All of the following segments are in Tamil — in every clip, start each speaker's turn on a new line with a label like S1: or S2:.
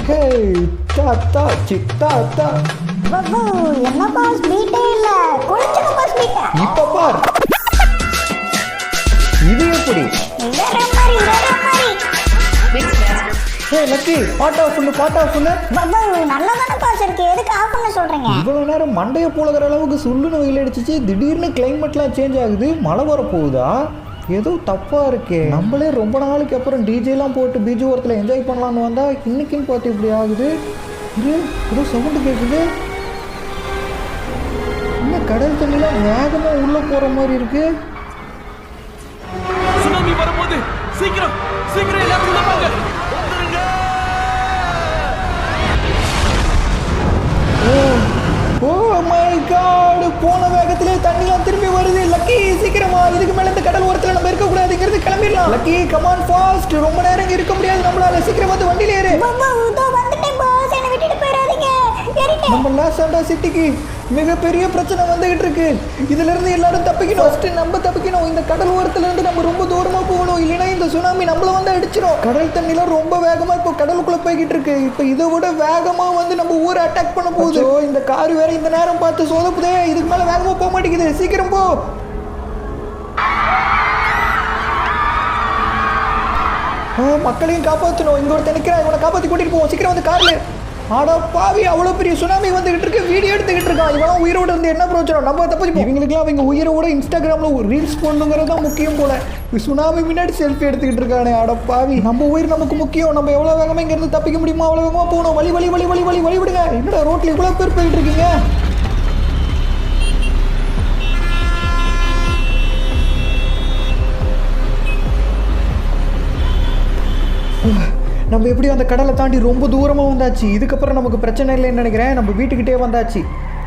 S1: ஹே தாத்தா சித்தாத்தா
S2: பப்பு என்ன பாஸ் பீட்டே இல்ல குளிச்சுங்க பாஸ் பீட்ட
S1: இப்ப பார் இது எப்படி
S2: வேற மாதிரி
S1: ஹே லக்கி பாட்டா ஃபுல்லு
S2: பப்பு நல்லதான பாஸ் இருக்கு எதுக்கு ஆஃப் பண்ண சொல்றீங்க
S1: இவ்வளவு நேரம் மண்டைய போலகிற அளவுக்கு சுள்ளுன்னு வெயில் அடிச்சிச்சு திடீர்னு கிளைமேட்லாம் சேஞ்ச் ஆகுது மழை வரப்போகுதா ஏதோ தப்பா இருக்கே நம்மளே ரொம்ப நாளைக்கு அப்புறம் டிஜேலாம் போட்டு பீச் ஓரத்தில் என்ஜாய் பண்ணலான்னு வந்தா இன்னைக்குன்னு பார்த்து இப்படி ஆகுது ஏதோ சவுண்டு கேட்குது இன்னும் கடல் தண்ணிலாம் வேகமா உள்ள போற மாதிரி இருக்கு
S3: சுனாமி வரப்போகுது சீக்கிரம் சீக்கிரம் எல்லாரும் உள்ள வாங்க வந்துருங்க
S1: ஓ மை காட் போன வேகத்திலே தண்ணிலாம் திரும்பி வருது லக்கி சீக்கிரமா இதுக்கு மேல இந்த கடல் ஓரத்துல நம்ம இருக்க கூடாதுங்கிறது கிளம்பிடலாம் லக்கி கமான் ஃபாஸ்ட் ரொம்ப நேரம் இருக்க முடியாது நம்மளால சீக்கிரம் வந்து வண்டியில ஏறு
S2: பப்பு இதோ வந்துட்டேன் பாஸ் என்ன விட்டுட்டு போயிடாதீங்க ஏறிட்டேன்
S1: நம்ம லாசாண்டா சிட்டிக்கு மிகப்பெரிய பிரச்சனை வந்துகிட்டு இருக்கு இதுல இருந்து எல்லாரும் தப்பிக்கணும் ஃபர்ஸ்ட் நம்ம தப்பிக்கணும் இந்த கடல் ஓரத்துல இருந்து நம்ம ரொம்ப தூரமா போகணும் இல்லைன்னா இந்த சுனாமி நம்மள வந்து அடிச்சிடும் கடல் தண்ணிலாம் ரொம்ப வேகமா இப்போ கடலுக்குள்ள போய்கிட்டு இருக்கு இப்போ இதை விட வேகமா வந்து நம்ம ஊரை அட்டாக் பண்ண போகுது இந்த கார் வேற இந்த நேரம் பார்த்து சோதப்புதே இதுக்கு மேல வேகமா போக மாட்டேங்குது சீக்கிரம் போ மக்களையும் காப்பாற்றணும் இங்க ஒருத்தர் நிற்கிறான் இவனை காப்பாற்றி கூட்டிட்டு போவோம் சீக்கிரம் வந்து கார்ல ஆடா பாவி அவ்வளோ பெரிய சுனாமி வந்துகிட்டு இருக்கு வீடியோ எடுத்துக்கிட்டு இருக்கான் இவெல்லாம் உயிரோடு இருந்து என்ன பிரயோஜனம் நம்ம தப்பிச்சு இவங்களுக்குலாம் அவங்க உயிரோட இன்ஸ்டாகிராம்ல ஒரு ரீல்ஸ் போடணுங்கிறது தான் முக்கியம் போல சுனாமி முன்னாடி செல்ஃபி எடுத்துக்கிட்டு இருக்கானே ஆடா பாவி நம்ம உயிர் நமக்கு முக்கியம் நம்ம எவ்வளோ வேகமாக இங்கேருந்து தப்பிக்க முடியுமோ அவ்வளோ வேகமாக போகணும் வழி வழி வழி வழி வழி வழி விடுங்க என்னடா ரோட்டில் இவ்வளோ பேர் போயிட்டு இருக்கீங்க நம்ம எப்படி அந்த கடலை தாண்டி ரொம்ப தூரமாக வந்தாச்சு இதுக்கப்புறம் நமக்கு பிரச்சனை இல்லைன்னு நினைக்கிறேன் நம்ம வீட்டுக்கிட்டே வந்தாச்சு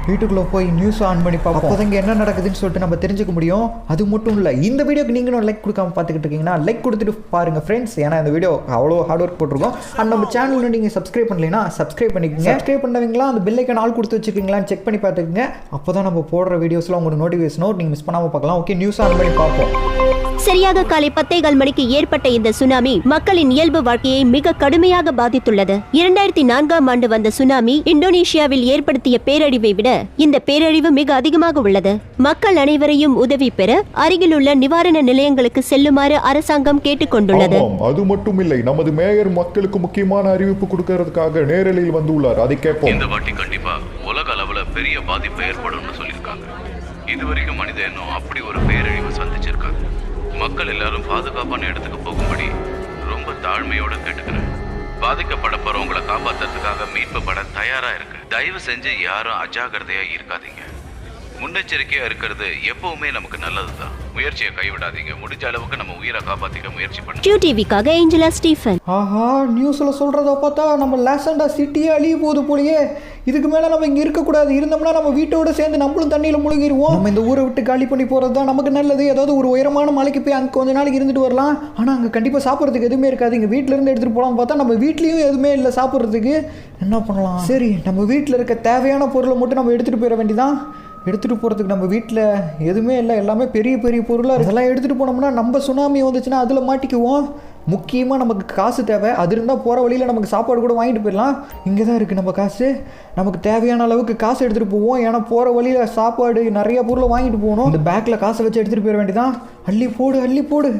S1: வீட்டுக்குள்ளே போய் நியூஸ் ஆன் பண்ணி பார்ப்போம் அப்போ இங்கே என்ன நடக்குதுன்னு சொல்லிட்டு நம்ம தெரிஞ்சுக்க முடியும் அது மட்டும் இல்லை இந்த வீடியோக்கு நீங்களும் லைக் கொடுக்காம பார்த்துக்கிட்டு இருக்கீங்கன்னா லைக் கொடுத்துட்டு பாருங்கள் ஃப்ரெண்ட்ஸ் ஏன்னா இந்த வீடியோ அவ்வளோ ஹார்ட் ஒர்க் போட்டிருக்கோம் அண்ட் நம்ம சேனலில் நீங்கள் சப்ஸ்கிரைப் பண்ணலைன்னா சப்ஸ்கிரைப் பண்ணிக்கோங்க சப்ஸ்கிரைப் பண்ணவங்களா அந்த பெல் ஐக்கான் ஆல் கொடுத்து வச்சுருக்கீங்களான்னு செக் பண்ணி பார்த்துக்கோங்க அப்போ தான் நம்ம போடுற வீடியோஸில் உங்களுக்கு நோட்டிஃபிகேஷனோ நீங்கள் மிஸ் பண்ணாமல் பார்க்கலாம் ஓகே நியூஸ் ஆன் பண்ணி பார்ப்போம்
S4: சரியாக காலை 10:15 மணிக்கு ஏற்பட்ட இந்த சுனாமி மக்களின் இயல்பு வாழ்க்கையை மிக கடுமையாக பாதித்துள்ளது 2004ஆம் ஆண்டு வந்த சுனாமி இந்தோனேஷியாவில் ஏற்படுத்திய பேரழிவை விட இந்த பேரழிவு மிக அதிகமாக உள்ளது மக்கள் அனைவரையும் உதவி பெற அருகிலுள்ள நிவாரண நிலையங்களுக்கு செல்லுமாறு அரசாங்கம் கேட்டுக்கொண்டுள்ளது
S5: அது மட்டும் இல்லை நமது மேயர் மக்களுக்கு முக்கியமான அறிவிப்பு கொடுக்கறதுக்காக நேரலையில் வந்துள்ளார் அதை கேட்போம்
S6: இந்த வாட்டி கண்டிப்பா உலக அளவுல பெரிய பாதிப்பு ஏற்படும்னு சொல்லியிருக்காங்க இதுவரைக்கும் மனித எண்ணம் அப்படி ஒரு பேரழிவு சந்திச்சிருக்காங்க மக்கள் எல்லாரும் பாதுகாப்பான இடத்துக்கு போகும்படி ரொம்ப தாழ்மையோட கேட்டுக்கிறேன் பாதிக்கப்பட போறவங்களை காப்பாத்துறதுக்காக மீட்பு பட தயாரா இருக்கு தயவு செஞ்சு யாரும் அஜாகிரதையா இருக்காதீங்க முன்னெச்சரிக்கையா இருக்கிறது எப்பவுமே நமக்கு நல்லதுதான் முயற்சியை கைவிடாதீங்க முடிஞ்ச அளவுக்கு நம்ம உயிரை காப்பாத்திக்க முயற்சி பண்ணுங்க
S4: QTVக்காக ஏஞ்சலா ஸ்டீஃபன்
S1: ஆஹா நியூஸில் சொல்கிறத பார்த்தா நம்ம லாசாண்டா சிட்டியே அழிய போகுது போலயே இதுக்கு மேலே நம்ம இங்கே இருக்கக்கூடாது இருந்தோம்னா நம்ம வீட்டோட சேர்ந்து நம்மளும் தண்ணியில் முழுகிடுவோம் நம்ம இந்த ஊரை விட்டு காலி பண்ணி போகிறது தான் நமக்கு நல்லது ஏதாவது ஒரு உயரமான மலைக்கு போய் அங்கே கொஞ்ச நாளைக்கு இருந்துட்டு வரலாம் ஆனால் அங்கே கண்டிப்பாக சாப்பிட்றதுக்கு எதுவுமே இருக்காது இங்கே வீட்டிலேருந்து எடுத்துகிட்டு போகலான்னு பார்த்தா நம்ம வீட்லேயும் எதுவுமே இல்லை சாப்பிட்றதுக்கு என்ன பண்ணலாம் சரி நம்ம வீட்டில் இருக்க தேவையான பொருளை மட்டும் நம்ம எடுத்துகிட்டு போயிட வேண்டியதான் எடுத்துகிட்டு போகிறதுக்கு நம்ம வீட்டில் எதுவுமே இல்லை எல்லாமே பெரிய பெரிய பொருளாக இதெல்லாம் எடுத்துகிட்டு போனோம்னா நம்ம சுனாமி வந்துச்சுன்னா அதில் மாட்டிக்குவோம் முக்கியமாக நமக்கு காசு தேவை அது இருந்தால் போகிற வழியில் நமக்கு சாப்பாடு கூட வாங்கிட்டு போயிடலாம் இங்கே தான் இருக்குது நம்ம காசு நமக்கு தேவையான அளவுக்கு காசு எடுத்துகிட்டு போவோம் ஏன்னா போகிற வழியில் சாப்பாடு நிறைய பொருளை வாங்கிட்டு போகணும் இந்த பேக்கில் காசை வச்சு எடுத்துகிட்டு போயிட வேண்டியதான் அள்ளி போடு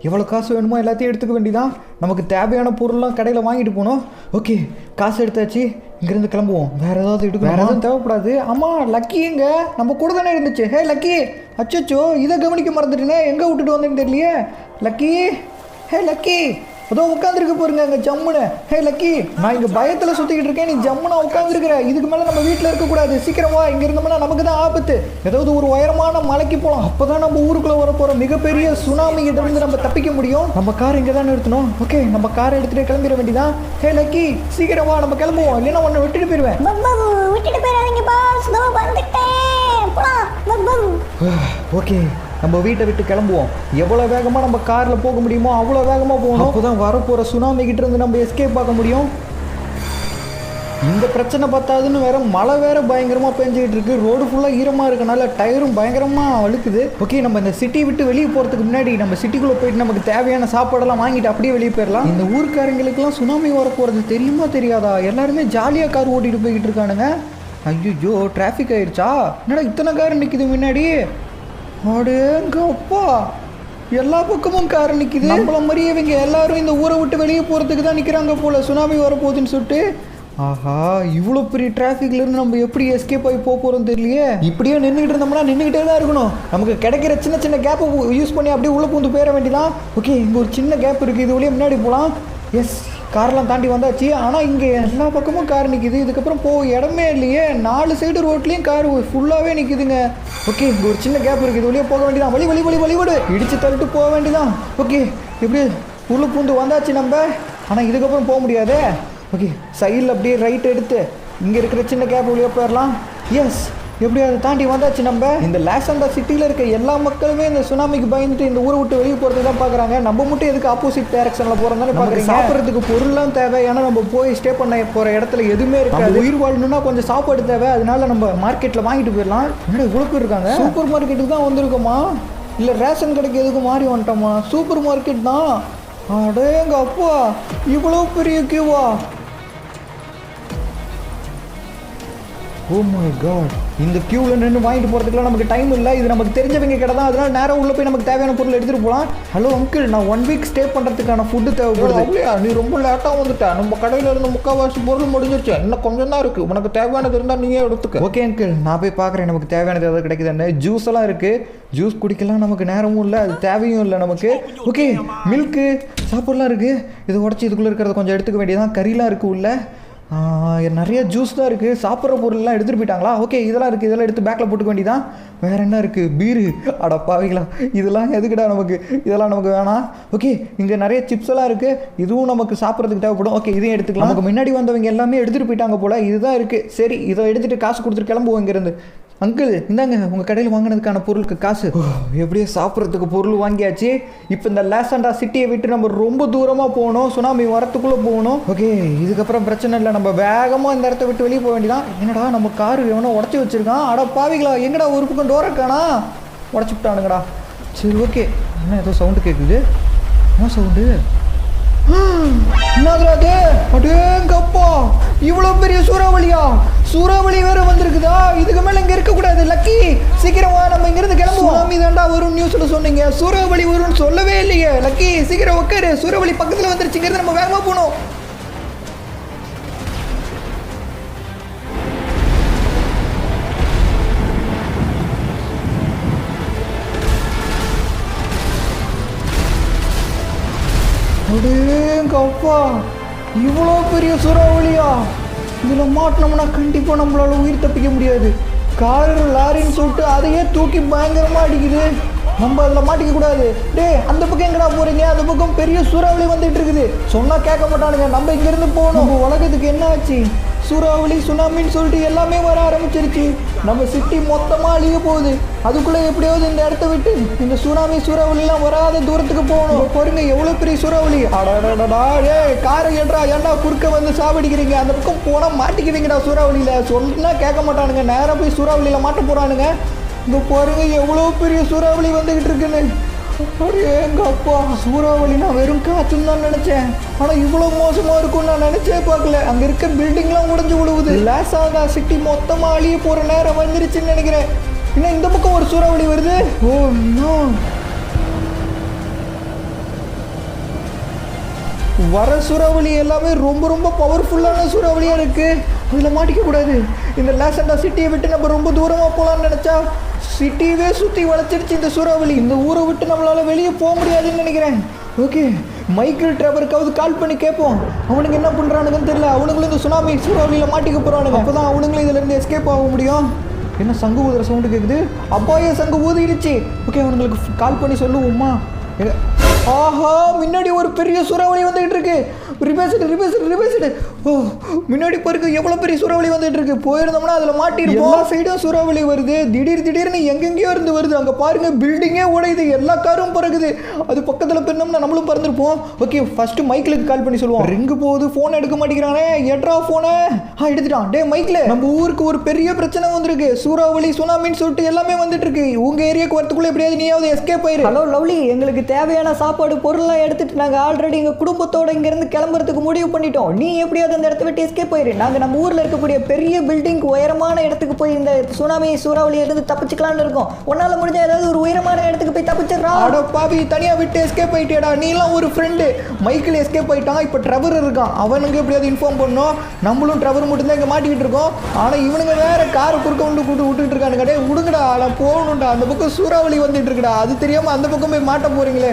S1: எவ்வளோ காசு வேணுமோ எல்லாத்தையும் எடுத்துக்க வேண்டியதான் நமக்கு தேவையான பொருள்லாம் கடையில் வாங்கிட்டு போகணும் ஓகே காசு எடுத்தாச்சு இங்கேருந்து கிளம்புவோம் வேறு ஏதாவது எடுக்க வேறு எதுவும் தேவைப்படாது ஆமாம் லக்கி எங்க நம்ம கூட தானே இருந்துச்சு ஹே லக்கி அச்சோ இதை கவனிக்க மறந்துட்டேனே எங்கே விட்டுட்டு வந்தேன்னு தெரியலையே லக்கி ஹே லக்கி அதோ உட்காந்துருக்கு போருங்க அங்கே ஜம்முன்னு ஹே லக்கி நான் இங்கே பயத்தில் சுற்றிக்கிட்டு இருக்கேன் நீ ஜம்முனா உட்காந்துருக்குற இதுக்கு மேலே நம்ம வீட்டில் இருக்கக்கூடாது சீக்கிரமா இங்கே இருந்தோம்னா நமக்கு தான் ஆபத்து ஏதாவது ஒரு உயரமான மலைக்கு போகலாம் அப்போ தான் நம்ம ஊருக்குள்ளே வர போகிற மிகப்பெரிய சுனாமி இருந்து நம்ம தப்பிக்க முடியும் நம்ம கார் இங்கே தான் நிறுத்தணும் ஓகே நம்ம காரை எடுத்துகிட்டு கிளம்பிட வேண்டியதான் ஹே லக்கி சீக்கிரமா நம்ம கிளம்புவோம் இல்லைன்னா உன்னை விட்டுட்டு போயிடுவேன்
S2: விட்டுட்டு போயிடாதீங்க பாஸ் வந்துட்டேன்
S1: ஓகே நம்ம வீட்டை விட்டு கிளம்புவோம் எவ்வளோ வேகமாக நம்ம காரில் போக முடியுமோ அவ்வளோ வேகமாக போகணும் அப்போ தான் வரப்போகிற சுனாமி கிட்ட இருந்து நம்ம எஸ்கேப் பார்க்க முடியும் இந்த பிரச்சனை பத்தாதுன்னு வேற மழை வேற பயங்கரமாக பெஞ்சிக்கிட்டு இருக்கு. ரோடு ஃபுல்லாக ஈரமாக இருக்கனால டயரும் பயங்கரமாக அழுக்குது. ஓகே, நம்ம இந்த சிட்டி விட்டு வெளியே போகிறதுக்கு முன்னாடி நம்ம சிட்டிக்குள்ளே போயிட்டு நமக்கு தேவையான சாப்பாடெல்லாம் வாங்கிட்டு அப்படியே வெளியே போயிடலாம். இந்த ஊருக்காரங்களுக்குலாம் சுனாமி வர போகிறது தெரியுமா தெரியாதா? எல்லாருமே ஜாலியாக கார் ஓட்டிகிட்டு போய்கிட்டு இருக்கானுங்க. ஐயோ, டிராஃபிக் ஆயிடுச்சா? என்னடா இத்தனை கார் நிற்கிது முன்னாடி? அடேங்க அப்பா, எல்லா பக்கமும் கார் நிற்கிது. நம்மள மாதிரியே இவங்க எல்லாரும் இந்த ஊரை விட்டு வெளியே போகிறதுக்கு தான் நிற்கிறாங்க போல, சுனாமி வரப்போகுதுன்னு சொல்லிட்டு. ஆஹா, இவ்வளோ பெரிய டிராஃபிக்லேருந்து நம்ம எப்படி எஸ்கேப் ஆகி போகிறோம் தெரியலையே. இப்படியே நின்றுக்கிட்டு இருந்தோம்னா நின்றுக்கிட்டே தான் இருக்கணும். நமக்கு கிடைக்கிற சின்ன சின்ன கேப்பை யூஸ் பண்ணி அப்படியே உள்ளே பூந்து போயிட வேண்டியதான். ஓகே, இங்கே ஒரு சின்ன கேப் இருக்குது, இது வழியே முன்னாடி போகலாம். எஸ், கார்லாம் தாண்டி வந்தாச்சு. ஆனால் இங்கே எல்லா பக்கமும் கார் நிற்கிது. இதுக்கப்புறம் இடமே இல்லையே. 4 சைடு ரோட்லேயும் கார் ஃபுல்லாகவே நிற்கிதுங்க. ஓகே, இங்கே ஒரு சின்ன கேப் இருக்குது, இது வழியே போக வேண்டியதான். வழிவிடு இடித்து தள்ளிட்டு போக வேண்டியதான். ஓகே, எப்படி உள்ள பூந்து வந்தாச்சு நம்ம. ஆனால் இதுக்கப்புறம் போக முடியாதே. ஓகே, சைடில் அப்படியே ரைட் எடுத்து இங்கே இருக்கிற சின்ன கேப் வழியாக போயிடலாம். எஸ், எப்படியும் அதை தாண்டி வந்தாச்சு நம்ம. இந்த லாசண்டா சிட்டியில் இருக்க எல்லா மக்களுமே இந்த சுனாமிக்கு பயந்துட்டு இந்த ஊரை விட்டு வெளியே போகிறது தான் பார்க்குறாங்க. நம்ம மட்டும் எதுக்கு ஆப்போசிட் டைரக்ஷனில் போகிறோம் தானே பார்க்குறீங்க. சாப்பிட்றதுக்கு பொருள்லாம் தேவை. ஏன்னா நம்ம போய் ஸ்டே பண்ண போகிற இடத்துல எதுவுமே இருக்காது. உயிர் வாழணும்னா கொஞ்சம் சாப்பாடு தேவை. அதனால நம்ம மார்க்கெட்டில் வாங்கிட்டு போயிடலாம். என்னடா இவ்வளோ பேர் இருக்காங்க? சூப்பர் மார்க்கெட்டுக்கு தான் வந்திருக்கோமா, இல்லை ரேஷன் கடைக்கு எதுக்கு மாறி வந்துட்டோமா? சூப்பர் மார்க்கெட் தான். அடேங்க அப்பா, இவ்வளோ பெரிய கியூவா? ஓ மை காட், இந்த கியூவில் நின்று வாங்கிட்டு போகிறதுக்குலாம் நமக்கு டைம் இல்லை. இது நமக்கு தெரிஞ்சவங்க கடை தான், அதனால நேரம் உள்ளே போய் நமக்கு தேவையான பொருள் எடுத்துகிட்டு போகலாம். ஹலோ அங்கிள், நான் 1 வீக் ஸ்டே பண்ணுறதுக்கான ஃபுட்டு தேவைப்படுது. அப்படியா, நீ ரொம்ப லேட்டாக வந்துட்டேன். நம்ம கடையில் இருந்து 3/4 பொருள் முடிஞ்சிருச்சு, இன்னும் கொஞ்சம் தான் இருக்குது. உனக்கு தேவையானது இருந்தால் நீயே எடுத்துக்க. ஓகே அங்கிள், நான் போய் பார்க்குறேன் நமக்கு தேவையானது எதாவது கிடைக்குதுன்னு. ஜூஸ் எல்லாம் இருக்குது, ஜூஸ் குடிக்கலாம் நமக்கு நேரமும் இல்லை, அது தேவையும் இல்லை நமக்கு. ஓகே, மில்க்கு சாப்பாடுலாம் இருக்குது. இது உடச்சி இதுக்குள்ளே இருக்கிறத கொஞ்சம் எடுத்துக்க வேண்டியதான். கறிலாம் இருக்குது உள்ள. நிறைய ஜூஸ் தான் இருக்குது. சாப்பிட்ற பொருள்லாம் எடுத்துகிட்டு போயிட்டாங்களா? ஓகே, இதெல்லாம் இருக்குது, இதெல்லாம் எடுத்து பேக்கில் போட்டுக்க வேண்டியதான். வேறு என்ன இருக்குது? பீரு. அடப்பாவிங்களா, இதெல்லாம் எதுக்குடா நமக்கு? இதெல்லாம் நமக்கு வேணாம். ஓகே, இங்கே நிறைய சிப்ஸ் எல்லாம் இருக்குது, இதுவும் நமக்கு சாப்பிட்றதுக்கு தேவைப்படும். ஓகே, இதையும் எடுத்துக்கலாம். நமக்கு முன்னாடி வந்தவங்க எல்லாமே எடுத்துகிட்டு போயிட்டாங்க போல். இதுதான் இருக்குது. சரி, இதை எடுத்துகிட்டு காசு கொடுத்துட்டு கிளம்புவோம் இங்கேருந்து. அங்கிள், இந்தாங்க உங்கள் கடையில் வாங்கினதுக்கான பொருளுக்கு காசு. எப்படியே சாப்பிட்றதுக்கு பொருள் வாங்கியாச்சு. இப்போ இந்த லாசண்டா சிட்டியை விட்டு நம்ம ரொம்ப தூரமாக போகணும், சுனாமி வரத்துக்குள்ளே போகணும். ஓகே, இதுக்கப்புறம் பிரச்சனை இல்லை, நம்ம வேகமாக இந்த இடத்த விட்டு வெளியே போக வேண்டியதான். என்னடா நம்ம காரு எவனோ உடச்சி வச்சுருக்கான். அட பாவிங்களா, எங்கடா ஒரு பக்கம் டோர் இருக்கானா? உடச்சி விட்டானுங்கடா. சரி, ஓகே. என்ன ஏதோ சவுண்டு கேட்குது? என்ன சவுண்டு? என்னது? அடேங்கப்பா, இவ்வளோ பெரிய சூறாவளியா? சூறாவளி வேற வந்திருக்குதா? இதுக்கு மேலே இங்கே இருக்கக்கூடாது. லக்கி, சீக்கிரம் வா, நம்ம இங்கிருந்து கிளம்புவோம். சுனாமி தாண்டா வரும் நியூஸில் சொன்னீங்க, சூறாவளி வரும்னு சொல்லவே இல்லையே. லக்கி, சீக்கிரம் உட்காரு, சூறாவளி பக்கத்தில் வந்துருச்சு. இங்கிருந்து நம்ம வேகமாக போகணும். அடேங்கப்பா, இவ்வளோ பெரிய சூறாவளியா? இதில் மாட்டினோம்னா கண்டிப்பாக நம்மளால உயிர் தப்பிக்க முடியாது. காரு லாரின்னு சொல்லிட்டு அதையே தூக்கி பயங்கரமாக அடிக்குது. நம்ம அதில் மாட்டிக்க கூடாது. அந்த பக்கம் எங்கடா போகிறீங்க? அந்த பக்கம் பெரிய சூறாவளி வந்துட்டு இருக்குது. சொன்னால் கேட்க மாட்டானுங்க. நம்ம இங்கேருந்து போகணும். நம்ம உலகத்துக்கு என்ன ஆச்சு? சூறாவளி, சுனாமின்னு சொல்லிட்டு எல்லாமே வர ஆரம்பிச்சிருச்சு. நம்ம சிட்டி மொத்தமாக அழிய போகுது. அதுக்குள்ளே எப்படியாவது இந்த இடத்த விட்டு இந்த சுனாமி சூறாவளிலாம் வராத தூரத்துக்கு போகணும். பாருங்க எவ்வளோ பெரிய சூறாவளி. அடடா, காரை ஏன்டா குறுக்க வந்து சாவடிக்கிறீங்க? அந்த பக்கம் போனால் மாட்டிக்குவீங்கடா சூறாவளியில். சொன்னா கேட்க மாட்டானுங்க. நேராக போய் சூறாவளியில் மாட்ட போகிறானுங்க. இங்கே பாருங்க எவ்வளோ பெரிய சூறாவளி வந்துக்கிட்டு இருக்குன்னு. எங்கள் அப்பா, சூறாவளினா வெறும் காற்றுன்னு தான் நினச்சேன். ஆனால் இவ்வளோ மோசமாக இருக்கும்னு நான் நினச்சே பார்க்கல. அங்கே இருக்க பில்டிங்லாம் உடஞ்சி விழுவுது. லாசாண்டா சிட்டி மொத்தமாக அழிய போகிற நேரம் வந்துருச்சுன்னு நினைக்கிறேன். இன்னும் இந்த பக்கம் ஒரு சூறாவளி வருது. ஓ இன்னும் வர சூறாவளி எல்லாமே ரொம்ப ரொம்ப பவர்ஃபுல்லான சூறாவளியாக இருக்குது. அதில் மாட்டிக்கக்கூடாது. இந்த லாசண்டா சிட்டியை விட்டு நம்ம ரொம்ப தூரமாக போகலான்னு நினச்சா சிட்டியவே சுற்றி வளைச்சிருச்சு இந்த சூறாவளி. இந்த ஊரை விட்டு நம்மளால் வெளியே போக முடியாதுன்னு நினைக்கிறேன். ஓகே, மைக்கேல் டிரைவருக்காவது கால் பண்ணி கேட்போம். அவனுக்கு என்ன பண்ணுறானுங்கன்னு தெரியல. அவனுங்களும் இந்த சுனாமி சூறாவளியில் மாட்டிக்க போகிறானுங்க. அப்போ தான் அவனுங்களும் இதிலேருந்து எஸ்கேப் ஆக முடியும். என்ன சங்கு ஊதுற சவுண்டு கேட்குது? அப்பாயே சங்கு ஊதிடுச்சு. ஓகே, அவனுங்களுக்கு கால் பண்ணி சொல்லுவோம்மா. ஆஹா, முன்னாடி ஒரு பெரிய சூறாவளி வந்துகிட்டு இருக்கு. ரிவர்ஸ்டு. ஓ, முன்னாடி பாருங்க எவ்வளோ பெரிய சூறாவளி வந்துட்டு இருக்கு. போயிருந்தோம்னா அதில் மாட்டிருப்போம். எல்லா சைடும் சூறாவளி வருது. திடீர்னு எங்கெங்கேயோ இருந்து வருது. அங்கே பாருங்க பில்டிங்கே உடையுது, எல்லா காரும் பறகுது. அது பக்கத்தில் போயிருந்தோம்னா நம்மளும் பறந்துருப்போம். ஓகே, ஃபர்ஸ்ட் மைக்கிளுக்கு கால் பண்ணி சொல்லுவோம். ரிங்கு போகுது, ஃபோன் எடுக்க மாட்டேங்கிறானே. எட்ரா ஃபோனை. எடுத்துட்டான். டே மைக்கில், நம்ம ஊருக்கு ஒரு பெரிய பிரச்சனை வந்திருக்கு. சூறாவளி சுனாமின்னு சொல்லிட்டு எல்லாமே வந்துட்டு இருக்கு. உங்க ஏரியாவுக்கு வரத்துக்குள்ள எப்படியாவது நீயாவது எஸ்கேப் ஆயிரு.
S7: ஹலோ லவ்லி, எங்களுக்கு தேவையான சாப்பாடு பொருள்லாம் எடுத்துட்டு நாங்கள் ஆல்ரெடி எங்கள் குடும்பத்தோட இங்கேருந்து கிளம்புறதுக்கு முடிவு பண்ணிட்டோம். நீ எப்படியாவது அந்த இடத்த விட்டு எஸ்கேப் ஆயிரு. நாங்கள் நம்ம ஊரில் இருக்கக்கூடிய பெரிய பில்டிங் உயரமான இடத்துக்கு போய் இந்த சுனாமி சூறாவளியிலிருந்து தப்பிச்சுக்கலான்னு இருக்கோம். உன்னால முடிஞ்ச ஏதாவது ஒரு உயரமான இடத்துக்கு போய் தப்பிச்சிடறா.
S1: அட பாவி, தனியா விட்டு எஸ்கேப் ஆயிட்டேடா. நீலாம் ஒரு ஃப்ரெண்டு. மைக்கிள் எஸ்கேப் ஆயிட்டான். இப்போ ட்ரெவர் இருக்கான். அவனுக்கு எப்படியாவது இன்ஃபார்ம் பண்ணோம். நம்மளும் ட்ரெவர் மட்டும்தான் இங்கே மாட்டிக்கிட்டு இருக்கோம். ஆனால் இவனுங்க வேற காரை குறுக்க விட்டுட்டு இருக்கானுங்க. டே விடுங்கடா, நான் போகணும்டா. அந்த பக்கம் சூறாவளி வந்துட்டு இருக்குடா. அது தெரியாம அந்த பக்கம் போய் மாட்ட போறீங்களே.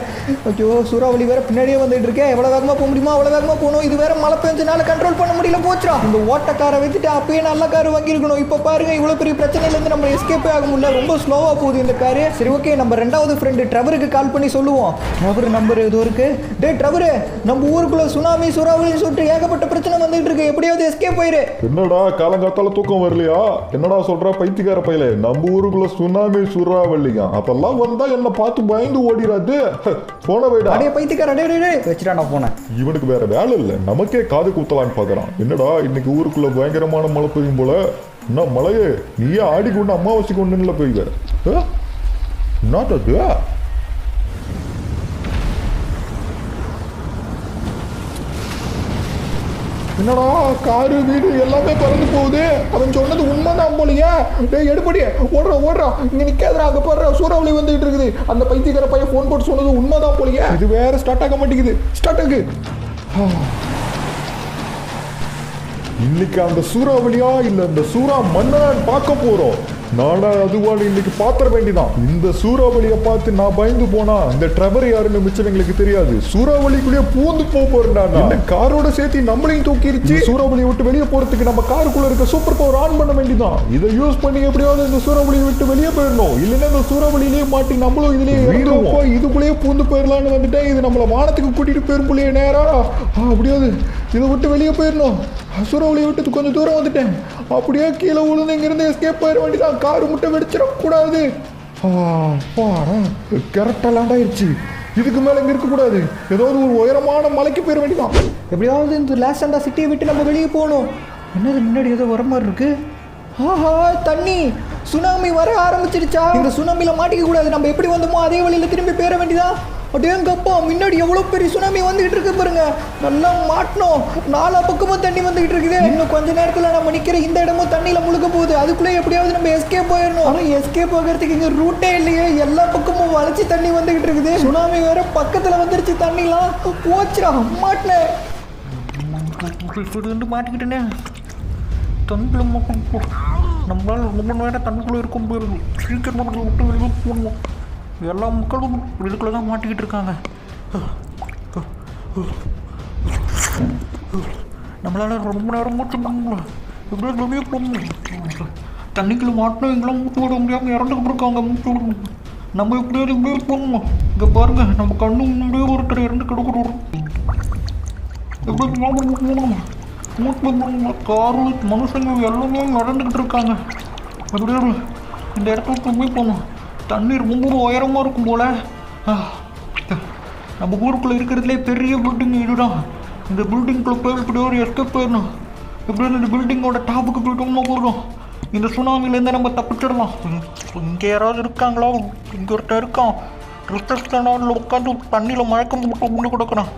S1: ஐயோ, சூறாவளி வேற பின்னாடியே வந்துட்டு இருக்கேன். எவ்வளவு வேகமா போக முடியுமா அவ்வளவு வேகமா போகணும். இது வேற மழை பெஞ்சனால கண்ட்ரோல் பண்ண முடியல. போச்சுடா. இந்த ஓட்டக்காரை வச்சுட்டு அப்பயே நல்ல கார் வாங்கியிருக்கணும். இப்போ பாருங்க இவ்வளவு பெரிய பிரச்சனையிலேருந்து நம்ம எஸ்கேப்பே ஆக முடியல. ரொம்ப ஸ்லோவா போகுது இந்த காரு. சரி, ஓகே, நம்ம ரெண்டாவது ஃப்ரெண்டு ட்ரெவருக்கு கால் பண்ணி சொல்லுவோம். ட்ரெவர் நம்பர் ஏதோ இருக்கு. டே ட்ரெவரு, நம்ம ஊருக்குள்ள சுனாமி சூறாவளின்னு சொல்லிட்டு ஏகப்பட்ட பிரச்சனை வந்துட்டு இருக்கு. எப்படியாவது எஸ்கேப் ஆயிரு.
S5: என்னடா காலங்காத்தால தூக்கம் வரலையா? என்னடா சொல்ற பைத்தியக்கார பையல? நம்ம ஊருக்குள்ள சுனாமி சூறாவளிங்க அதெல்லாம் வந்தா என்ன பார்த்து பயந்து ஓடிராது. போன வைடா.
S1: அடே பைத்தியக்கார, டே வச்சுட்டா நான் போனேன்.
S5: இவனுக்கு வேற வேலை இல்லை, நமக்கே காது குத்தலான்னு பாக்குறான். என்னடா இன்னைக்கு ஊருக்குள்ள பயங்கரமான மழை பெய்யும் போல. என்ன மழையே, நீயே ஆடி கொண்டு அம்மாவாசைக்கு ஒண்ணுல போய்க்க. நாட் அது. என்னடா காரு வீடு எல்லாமே பறந்து போகுது. அவன் சொன்னது உண்மைதான் போலியே. டேய் எடுப்படி, ஓடுறா இங்க நிக்காதடா. அங்க போடுற சூறாவளி வந்துகிட்டு இருக்குது. அந்த பைத்தியக்கார பையன் ஃபோன் போட்டு சொன்னது உண்மைதான் போலியே. இது வேற ஸ்டார்ட் ஆக மாட்டேங்குது. ஸ்டார்ட் ஆகு. இன்னைக்கு அந்த சூறாவளியா இல்ல இந்த சூறா மன்னன் பார்க்க போறோம். நானா அதுவான இன்னைக்கு பாத்திர வேண்டிதான். இந்த சூறாவளியை பார்த்து நான் பயந்து போனா இந்த ட்ரெவர் யாருன்னு மிச்சம் எங்களுக்கு தெரியாது. சூறாவளிக்குள்ளேயே பூந்து போறேன்டா. இந்த காரோட சேர்த்து நம்மளையும் தூக்கிருச்சு. சூறாவளியை விட்டு வெளியே போறதுக்கு நம்ம காருக்குள்ள இருக்க சூப்பர் பவர் ஆன் பண்ண வேண்டிதான். இதை யூஸ் பண்ணி எப்படியாவது இந்த சூறாவளியை விட்டு வெளியே போயிடணும். இல்லைன்னா இந்த சூறாவளியிலேயே மாட்டி நம்மளும் இதுலயே இறங்குவோம். இதுக்குள்ளேயே பூந்து போயிடலான்னு வந்துட்டேன். இது நம்மள வானத்துக்கு கூட்டிட்டு போயிருக்குள்ளேயே நேரா. அப்படியாவது இதை விட்டு வெளியே போயிடணும். சூறாவளியை விட்டு கொஞ்சம் தூரம் வந்துட்டேன். அப்படியே கீழே விழுந்து இங்கிருந்து எஸ்கேப் ஆயிட வேண்டியதான். காரு முட்டை வெடிச்சிடக்கூடாது. கரெக்டாக லேண்ட் ஆயிடுச்சு. இதுக்கு மேலே இங்கே இருக்கக்கூடாது. ஏதாவது ஒரு உயரமான மலைக்கு போயிட வேண்டியதான்.
S1: எப்படியாவது இந்த லாஸ்டா சிட்டியை விட்டு நம்ம வெளியே போகணும். என்னது முன்னாடி ஏதோ வர மாதிரி இருக்கு. ஆஹா, தண்ணி சுனாமி வர ஆரம்பிச்சிருச்சா? இந்த சுனாமியில மாட்டிக்க கூடாது. நம்ம எப்படி வந்தோமோ அதே வழியில திரும்பி போயிட வேண்டியதா. அடேங்கப்பா, முன்னாடி எவ்வளவு பெரிய சுனாமி வந்துகிட்டு இருக்கு பாருங்க. நல்லா மாட்டணும். நாலா பக்கமும் தண்ணி வந்துகிட்டு இருக்குது. இன்னும் கொஞ்ச நேரத்துல நம்ம நிக்கிற இந்த இடமும் தண்ணியில முழுக போகுது. அதுக்குள்ளே எப்படியாவது நம்ம எஸ்கேப் ஆயிடணும். ஆனா எஸ்கேப் ஆகிறதுக்கு இங்க ரூட்டே இல்லையே. எல்லா பக்கமும் வளைச்சு தண்ணி வந்துகிட்டு இருக்குது. சுனாமி வேற பக்கத்துல வந்துருச்சு. தண்ணிலாம் போச்சுடா. மாட்டினேன். மாட்டிக்கிட்டேனே. தண்ணிக்குள்ள நம்மளால ரொம்ப நேரம் தண்ணிக்குள்ள இருக்க முடியாது. சீக்கிரமா விட்டு வெளியே போகணும். எல்லா மக்களும் இதுக்குள்ள தான் மாட்டிக்கிட்டு இருக்காங்க. நம்மளால ரொம்ப நேரம் மூச்சு பண்ணல. எப்படியா வெளியே போகணும். தண்ணிக்குள்ள மாட்டினா எங்களாம் மூச்சு விட முடியாமல் இறந்துக்கிட்டு இருக்காங்க. மூச்சு விடணும். நம்ம எப்படியாவது வெளியே போகணும். இங்கே பாருங்க, நம்ம கண்ணு முன்னாடியே ஒருத்தர் இறந்து கிடக்கிறோம். எப்படி போகணும்? மூச்சு காரு மனுஷங்க எல்லாமே இறந்துக்கிட்டு இருக்காங்க. எப்படியாவது இந்த இடத்துக்கு போய் போகணும். தண்ணி ரொம்ப உயரமாக இருக்கும் போல். நம்ம ஊருக்குள்ளே இருக்கிறதுலே பெரிய பில்டிங் இதுதான். இந்த பில்டிங்குள்ளே போய் இப்படி ஒரு எஸ்கேப் போயிடணும். எப்படியும் இந்த பில்டிங்கோட டாப்புக்கு போயிட்டோம்னா போதும். இந்த சுனாமிலேருந்து நம்ம தப்பிச்சிடலாம். இங்கே யாராவது இருக்காங்களா? இங்கே ஒருத்தர் இருக்கான். ரிசப்ஷனில் உட்காந்து தண்ணியில் மயக்கம் போட்டு முன்னு கொடுக்குறான்.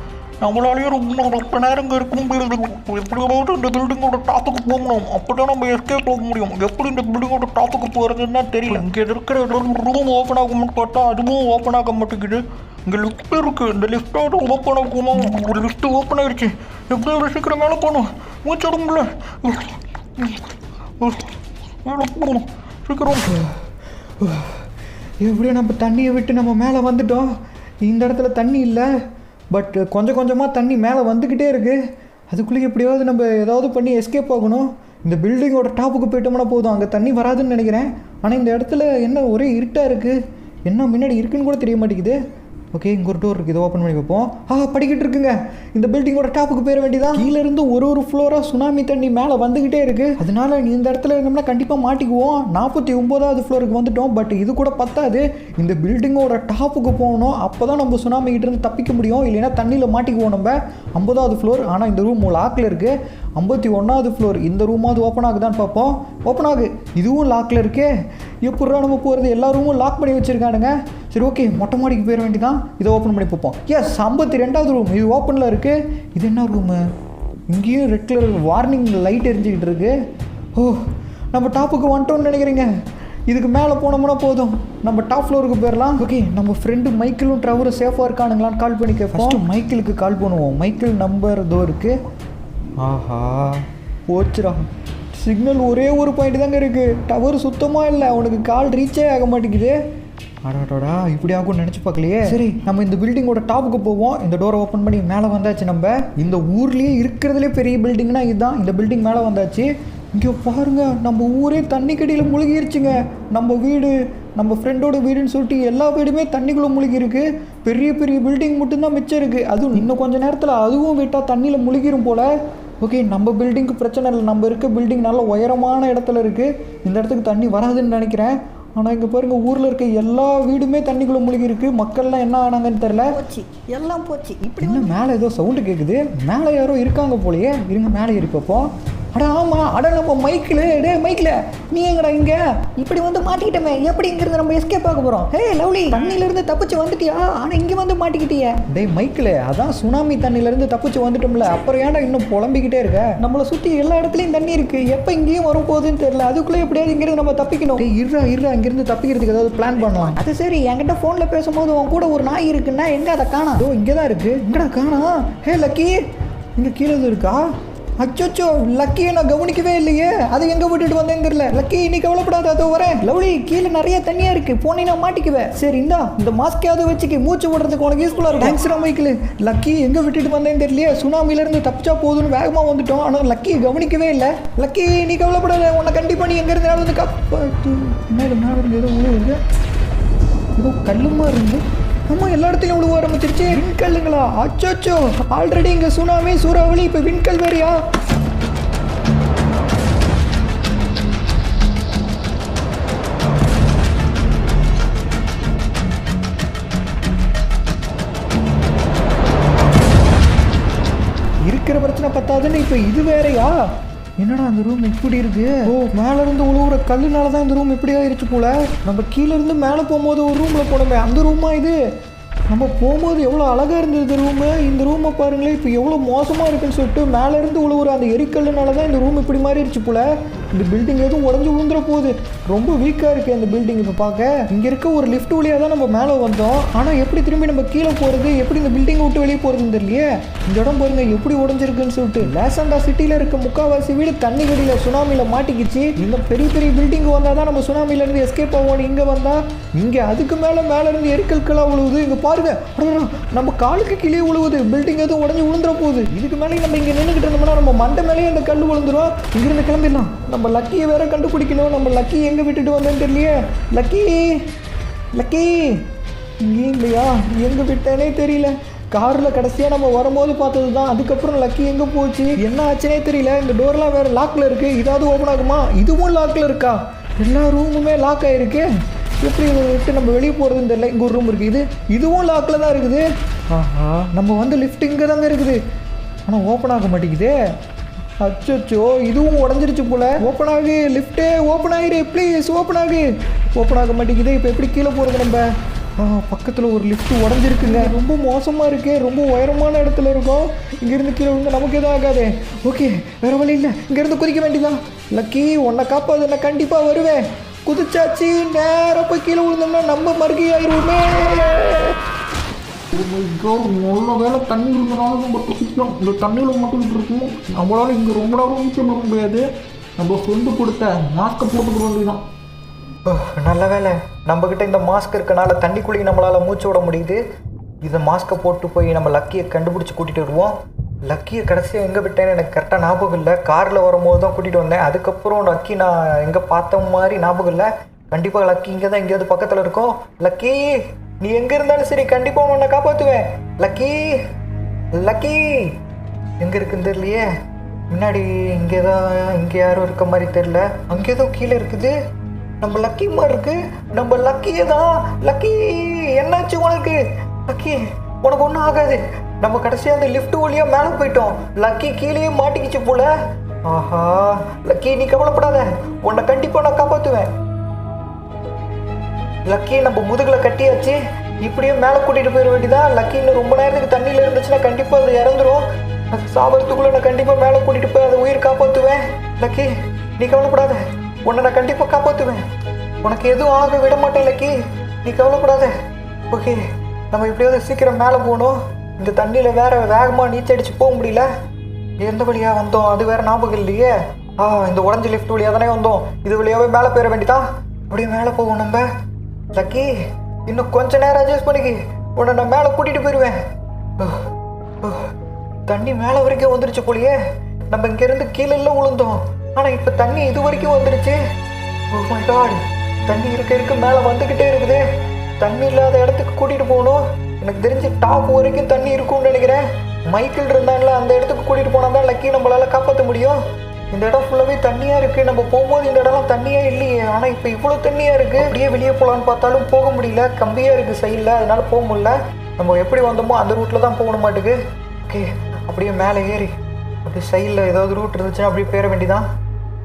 S1: நம்மளாலேயே ரொம்ப நேரம் இங்கே இருக்க முடியாது. எப்படியாவது இந்த பில்டிங்கோட டாப்புக்கு போகணும். அப்போ தான் நம்ம எஸ்கேப் போக முடியும். எப்படி இந்த பில்டிங்கோட டாப்புக்கு போகிறதுன்னு தெரியல. இங்கே இருக்கிற ரூம் ஓப்பன் ஆகும்னு பார்த்தா அதுவும் ஓப்பன் ஆக மாட்டேங்குது. இங்கே லிஃப்ட் இருக்குது. இந்த லிஃப்ட்டோட ஓப்பன் ஆகுமா? ஒரு லிஃப்ட் ஓப்பன் ஆகிடுச்சு. எப்படியாவது சீக்கிரம் மேலே போகணும். மூச்சு முடியல. மேலே போகணும் சீக்கிரம். எப்படியோ நம்ம தண்ணியை விட்டு நம்ம மேலே வந்துட்டோம். இந்த இடத்துல தண்ணி இல்லை. பட் கொஞ்சம் கொஞ்சமாக தண்ணி மேலே வந்துக்கிட்டே இருக்குது. அதுக்குள்ளே எப்படியாவது நம்ம ஏதாவது பண்ணி எஸ்கேப் ஆகணும். இந்த பில்டிங்கோட டாப்புக்கு போயிட்டோம்னா போதும். அங்கே தண்ணி வராதுன்னு நினைக்கிறேன். ஆனால் இந்த இடத்துல என்ன ஒரே இருட்டாக இருக்குது. என்ன முன்னாடி இருக்குன்னு கூட தெரிய மாட்டேங்குது. ஓகே, இங்கே ஒரு டோர் இருக்குது, இதை ஓப்பன் பண்ணி வைப்போம். படிக்கிட்டு இருக்குங்க. இந்த பில்டிங்கோட டாப்புக்கு போயிட வேண்டியதான். கீழே இருந்து ஒரு ஃப்ளோராக சுனாமி தண்ணி மேலே வந்துக்கிட்டே இருக்குது. அதனால நீ இந்த இடத்துல இருந்தோம்னா கண்டிப்பாக மாட்டிக்குவோம். 49வது ஃப்ளோருக்கு வந்துட்டோம். பட் இது கூட பத்தாது, இந்த பில்டிங்கோட டாப்புக்கு போகணும். அப்போ தான் நம்ம சுனாமி கிட்ட இருந்து தப்பிக்க முடியும். இல்லைன்னா தண்ணியில் மாட்டிக்குவோம் நம்ம. 50வது ஃப்ளோர். ஆனால் இந்த ரூம் லாக்கில் இருக்குது. 51வது ஃப்ளோர். இந்த ரூமாவது ஓப்பன் ஆகுதான்னு பார்ப்போம். ஓப்பன் ஆகு. இதுவும் லாக்கில் இருக்கே. எப்படா நம்ம போகிறது? எல்லா ரூமும் லாக் பண்ணி வச்சுருக்கானுங்க. சரி, ஓகே, மொட்டை மாடிக்கு போயிட வேண்டியதான். இதை ஓப்பன் பண்ணி பார்ப்போம். எஸ், 52வது ரூம். இது ஓப்பனில் இருக்குது. இது என்ன ரூமு? இங்கேயும் ரெட் கலர் வார்னிங் லைட் எரிஞ்சிக்கிட்டு இருக்கு. நம்ம டாப்புக்கு வந்துட்டோம்னு நினைக்கிறீங்க. இதுக்கு மேலே போனோம்னா போதும், நம்ம டாப் ஃப்ளோருக்கு போயிடலாம். ஓகே, நம்ம ஃப்ரெண்டு மைக்கிளும் ட்ரவரும் சேஃபாக இருக்கானுங்களான்னு கால் பண்ணி கேட்போம். மைக்கிளுக்கு கால் பண்ணுவோம். மைக்கிள் நம்பர் இதோ இருக்குது. ஆஹா, போச்சுடா. சிக்னல் ஒரே ஒரு பாயிண்ட் தாங்க இருக்குது. டவர் சுத்தமாக இல்லை. அவனுக்கு கால் ரீச்சே ஆக மாட்டேங்குது. அடாடா, இப்படி ஆகும்னு நினச்சி பார்க்கலையே. சரி, நம்ம இந்த பில்டிங்கோட டாப்புக்கு போவோம். இந்த டோரை ஓப்பன் பண்ணி மேலே வந்தாச்சு. நம்ம இந்த ஊர்லேயே இருக்கிறதுலே பெரிய பில்டிங்னா இதுதான். இந்த பில்டிங் மேலே வந்தாச்சு. இங்கே பாருங்க, நம்ம ஊரே தண்ணி கடியில் முழுகிருச்சுங்க. நம்ம வீடு, நம்ம ஃப்ரெண்டோட வீடுன்னு சொல்லிட்டு எல்லா வீடுமே தண்ணிக்குள்ளே முழுகிருக்கு. பெரிய பெரிய பில்டிங் மட்டும்தான் மிச்சம் இருக்குது. அதுவும் இன்னும் கொஞ்சம் நேரத்தில் அதுவும் விட்டால் தண்ணியில் முழுகிரும் போல். ஓகே, நம்ம பில்டிங்க்கு பிரச்சனை இல்லை. நம்ம இருக்க பில்டிங் நல்ல உயரமான இடத்துல இருக்குது. இந்த இடத்துக்கு தண்ணி வராதுன்னு நினைக்கிறேன். ஆனால் இங்கே பாருங்கள், ஊரில் இருக்க எல்லா வீடுமே தண்ணிக்குள்ளே முழுகி இருக்குது. மக்கள்லாம் என்ன ஆனாங்கன்னு தெரில.
S7: போச்சு, எல்லாம் போச்சு. இப்படி
S1: இன்னும் மேலே ஏதோ சவுண்டு கேட்குது. மேலே யாரோ இருக்காங்க போலையே. இருங்க, மேலே இருப்பப்போ. ஆமாம், நம்ம மைக்கில். மைக்கில், நீ எங்கடா இங்கே?
S7: இப்படி வந்து மாட்டிக்கிட்டோமே, எப்படி இங்கிருந்து நம்ம எஸ்கேப் ஆக போகிறோம்? லவ்லி, தண்ணியிலேருந்து தப்பிச்சு வந்துட்டியா? ஆனால் இங்கே வந்து மாட்டிக்கிட்டியே.
S1: மைக்கில், அதான் சுனாமி தண்ணியிலேருந்து தப்பிச்சு வந்துட்டோம்ல. அப்புறம் ஏன்டா இன்னும் புலம்பிக்கிட்டே இருக்க?
S7: நம்மளை சுற்றி எல்லா இடத்துலையும் தண்ணி இருக்குது. எப்போ இங்கேயும் வரும் போகுதுன்னு தெரியல. அதுக்குள்ளே எப்படியாவது இங்கிருந்து நம்ம தப்பிக்கணும்.
S1: இருறா, இங்கேருந்து தப்பிக்கிறதுக்கு ஏதாவது பிளான் பண்ணலாம்.
S7: அது சரி, என்கிட்ட ஃபோனில் பேசும்போது உன் கூட ஒரு நாய் இருக்குன்னா எங்கே அதை காணா?
S1: இங்கே தான் இருக்குது. எங்கடா காணா? லக்கி, இங்கே கீழே இருக்கா? அச்சோச்சோ, லக்கியை நான் கவனிக்கவே இல்லையே. அது எங்கே விட்டுட்டு வந்தேன்னு தெரியல. லக்கி, நீ கவலைப்படாத, அதோ வரேன்.
S7: லவ்லி, கீழே நிறைய தண்ணியாக இருக்குது. போனீங்கன்னா மாட்டிக்குவேன்.
S1: சரி, இந்த மாஸ்கையாவது வச்சுக்கி மூச்சு விடுறதுக்கு உனக்கு யூஸ்ஃபுல்லாக இருக்கும். தேங்க்ஸ் மைக்கில். லக்கி எங்கே விட்டுட்டு வந்தேன்னு தெரியலையே. சுனாமிலேருந்து தப்பிச்சா போதுன்னு வேகமாக வந்துட்டோம். ஆனால் லக்கியை கவனிக்கவே இல்லை. லக்கி, நீ கவலைப்படாத, உன்னை கண்டிப்பாக நீ எங்கே இருந்தாலும் வந்து காப்பாற்று. மேலே இருந்து ஏதோ உழுவுங்க. ஏதோ கல்லுமா இருந்து. ஆமாம், எல்லா இடத்துலையும் உழுவ ஆரம்பிச்சிருச்சு. விண்கல்லுங்களா? அச்சோச்சோ, ஆல்ரெடி இங்கே சுனாமி சூறாவளி, இப்போ விண்கல் வேறியா? இருக்கிற பிரச்சனை பத்தாதுன்னு இப்போ இது வேறையா? என்னடா அந்த ரூம் இப்படி இருக்கு? மேல இருந்து உழுவுற கல்லுனால தான் இந்த ரூம் இப்படி ஆயிருச்சு போல. நம்ம கீழே இருந்து மேலே போகும்போது ஒரு ரூம்ல போனோமே, அந்த ரூமா இது? நம்ம போகும்போது எவ்வளோ அழகாக இருந்தது ரூமு. இந்த ரூமை பாருங்களேன், இப்போ எவ்வளோ மோசமாக இருக்குன்னு சொல்லிட்டு மேலேருந்து உழுவுற அந்த எரிக்கல்லுனால தான் இந்த ரூம் இப்படி மாறிடுச்சு போல. இந்த பில்டிங் எதுவும் உடஞ்சி விழுந்துற போகுது. ரொம்ப வீக்காக இருக்குது அந்த பில்டிங். இப்போ பார்க்க இங்கே இருக்க ஒரு லிஃப்ட் வழியாக தான் நம்ம மேலே வந்தோம். ஆனால் எப்படி திரும்பி நம்ம கீழே போகிறது, எப்படி இந்த பில்டிங்கை விட்டு வெளியே போகிறதுன்னு தெரியலையே. இந்த இடம் பாருங்கள் எப்படி உடஞ்சிருக்குன்னு சொல்லிட்டு. லேசண்டா சிட்டியில் இருக்க முக்கால்வாசி வீடு தண்ணி கடியில் சுனாமியில் மாட்டிக்கிச்சு. இந்த பெரிய பெரிய பில்டிங் வந்தால் தான் நம்ம சுனாமிலேருந்து எஸ்கேப் ஆவோம். இங்கே வந்தால் இங்கே அதுக்கு மேலேருந்து எரிக்கல்களாக உழுவுது. இங்கே பாருங்க, நம்ம காலுக்கு கீழே உழுவுது. பில்டிங் எதுவும் உடஞ்சி விழுந்துற போகுது. இதுக்கு மேலே நம்ம இங்கே நின்றுக்கிட்டு இருந்தோம்னா நம்ம மண்டை மேலேயே அந்த கல் விழுந்துரும். இங்கிருந்து கிளம்பிடலாம். நம்ம லக்கியை வேற கண்டுபிடிக்கணும். நம்ம லக்கி எங்கே விட்டுட்டு வந்தேன்னு தெரியலையே. லக்கி இங்கேயும் இல்லையா? எங்கே விட்டேனே தெரியல. காரில் கடைசியாக நம்ம வரும்போது பார்த்தது தான். அதுக்கப்புறம் லக்கி எங்கே போச்சு, என்ன ஆச்சுனே தெரியல. இந்த டோர்லாம் வேறு லாக்கில் இருக்குது. இதாவது ஓப்பன் ஆகுமா? இதுவும் லாக்கில் இருக்கா? எல்லா ரூமுமே லாக் ஆகிருக்கு. எப்படி இதை விட்டு நம்ம வெளியே போகிறதுன்னு தெரியல. இங்கே ஒரு ரூம் இருக்குது. இதுவும் லாக்கில் தான் இருக்குது. ஆஹா, நம்ம வந்து லிஃப்ட் இங்கே தாங்க இருக்குது. ஆனால் ஓப்பன் ஆக மாட்டேங்குது. அச்சோ, இதுவும் உடஞ்சிருச்சு போல. ஓப்பன் ஆகு, லிஃப்ட்டே ஓப்பன் ஆகிரு ப்ளீஸ். ஓப்பன் ஆக மாட்டேங்குது. இப்போ எப்படி கீழே போகிறது நம்ம? பக்கத்தில் ஒரு லிஃப்ட் உடஞ்சிருக்குங்க. ரொம்ப மோசமாக இருக்கு. ரொம்ப உயரமான இடத்துல இருக்கும். இங்கேருந்து கீழே விழுந்து நமக்கு எதுவும் ஆகாது. ஓகே, வேறு வழி இல்லை. இங்கேருந்து குதிக்க வேண்டியதான். லக்கி, உன்னை காப்பாது, நான் கண்டிப்பாக வருவேன். குதிச்சாச்சு. நேராக போய் கீழே விழுந்தோம்னா நம்ம மறுகை ஆயிடுவோமே. நல்ல வேலை தண்ணி இருந்தனால மட்டும் சுத்தம். இந்த தண்ணியில் மட்டும் இருக்கும். நம்மளால இங்கே ரொம்ப நேரம் நீச்சல் வர முடியாது. நம்ம ஃப்ரெண்டு கொடுத்த மாஸ்க்கை போட்டுக்க வேண்டியதான். நல்ல வேலை, நம்மக்கிட்ட இந்த மாஸ்க் இருக்கனால தண்ணிக்குள்ளேயும் நம்மளால் மூச்சு விட முடியுது. இந்த மாஸ்க்கை போட்டு போய் நம்ம லக்கியை கண்டுபிடிச்சி கூட்டிகிட்டு வருவோம். லக்கியை கடைசியாக எங்கே விட்டேன்னு எனக்கு கரெக்டாக ஞாபகம் இல்லை. காரில் வரும்போது தான் கூட்டிகிட்டு வந்தேன். அதுக்கப்புறம் லக்கி நான் எங்கே பார்த்த மாதிரி ஞாபகம் இல்லை. கண்டிப்பாக லக்கி இங்கே தான் எங்கேயாவது பக்கத்தில் இருக்கும். லக்கி நீ எங்கே இருந்தாலும் சரி கண்டிப்பாக உன்னை காப்பாற்றுவேன். லக்கி லக்கி எங்கே இருக்குன்னு தெரியலையே. முன்னாடி இங்கே யாரும் இருக்க மாதிரி தெரியல. அங்கே ஏதோ கீழே இருக்குது. நம்ம லக்கி மாதிரி இருக்கு. நம்ம லக்கியே தான். லக்கி என்னாச்சு உனக்கு? லக்கி உனக்கு ஒன்றும் ஆகாது. நம்ம கடைசியாக அந்த லிஃப்ட் வழியாக மேலே போயிட்டோம். லக்கி கீழேயே மாட்டிக்கிச்சு போல. ஆஹா லக்கி நீ கவலைப்படாத, உன்னை கண்டிப்பாக நான் காப்பாற்றுவேன். லக்கி நம்ம முதுகில் கட்டியாச்சு. இப்படியே மேலே கூட்டிகிட்டு போயிட வேண்டியதான். லக்கி இன்னும் ரொம்ப நேரத்துக்கு தண்ணியில் இருந்துச்சுன்னா கண்டிப்பாக அது இறந்துடும். அது சாவறதுக்குள்ளே நான் கண்டிப்பாக மேலே கூட்டிகிட்டு போய் அதை உயிர் காப்பாற்றுவேன். லக்கி நீ கவலைப்படாத, உன்னை நான் கண்டிப்பாக காப்பாற்றுவேன். உனக்கு எதுவும் ஆக விட மாட்டேன் லக்கி, நீ கவலைப்படாத. ஓகே நம்ம எப்படியாவது சீக்கிரம் மேலே போகணும். இந்த தண்ணியில் வேற வேகமாக நீச்சல் அடிச்சு போக முடியல. எந்த வழியாக வந்தோம் அது வேற ஞாபகம் இல்லையே. இந்த உடஞ்சி லிஃப்ட் வழியாக தானே வந்தோம். இது வழியாகவே மேலே போயிட வேண்டியதான். அப்படியே மேலே போவோம் நம்ம. லக்கி இன்னும் கொஞ்ச நேரம் அட்ஜஸ்ட் பண்ணிக்கி, உன்னை நான் மேலே கூட்டிகிட்டு போயிடுவேன். தண்ணி மேலே வரைக்கும் வந்துருச்சு போலியே. நம்ம இங்கேருந்து கீழே எல்லாம் விழுந்தோம், ஆனால் இப்போ தண்ணி இது வரைக்கும் வந்துருச்சு. ஓ மை காட், தண்ணி இருக்க மேலே வந்துக்கிட்டே இருக்குது. தண்ணி இல்லாத இடத்துக்கு கூட்டிகிட்டு போகணும். எனக்கு தெரிஞ்சு டாப் வரைக்கும் தண்ணி இருக்கும்னு நினைக்கிறேன். மைக்கிள் இருந்தான்ல, அந்த இடத்துக்கு கூட்டிகிட்டு போனால் தான் லக்கி நம்மளால் காப்பாற்ற முடியும். இந்த இடம் ஃபுல்லாகவே தண்ணியாக இருக்குது. நம்ம போகும்போது இந்த இடம்லாம் தண்ணியாக இல்லையே, ஆனால் இப்போ இவ்வளோ தண்ணியாக இருக்குது. அப்படியே வெளியே போகலான்னு பார்த்தாலும் போக முடியல, கம்பியாக இருக்குது சைடில், அதனால் போக முடியல. நம்ம எப்படி வந்தோமோ அந்த ரூட்டில் தான் போகணும் மாட்டுக்கு. ஓகே அப்படியே மேலே ஏறி அப்படியே சைடில் ஏதாவது ரூட் இருந்துச்சுன்னா அப்படியே போயிட வேண்டியதான்.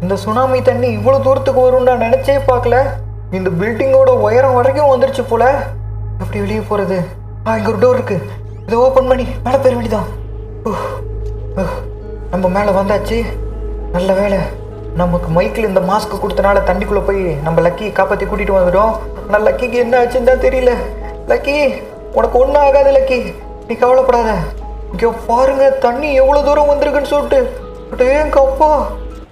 S1: இந்த சுனாமி தண்ணி இவ்வளோ தூரத்துக்கு வரும்னு நான் நினச்சே பார்க்கல. இந்த பில்டிங்கோட உயரம் வரைக்கும் வந்துருச்சு போல. எப்படி வெளியே போகிறது? இங்கே ஒரு டோர் இருக்குது, இதை ஓப்பன் பண்ணி மேலே போயிட வேண்டியதான். நம்ம மேலே வந்தாச்சு. நல்ல வேலை நமக்கு மைக்கில் இந்த மாஸ்க் கொடுத்தனால தண்ணிக்குள்ளே போய் நம்ம லக்கியை காப்பாற்றி கூட்டிகிட்டு வந்துடும். ஆனால் லக்கிக்கு என்ன ஆச்சுன்னு தான் தெரியல. லக்கி உனக்கு ஒன்றும் ஆகாது லக்கி, நீ கவலைப்படாத. இங்கே பாருங்க தண்ணி எவ்வளோ தூரம் வந்திருக்குன்னு சொல்லிட்டு. பட் ஏங்க அப்பா,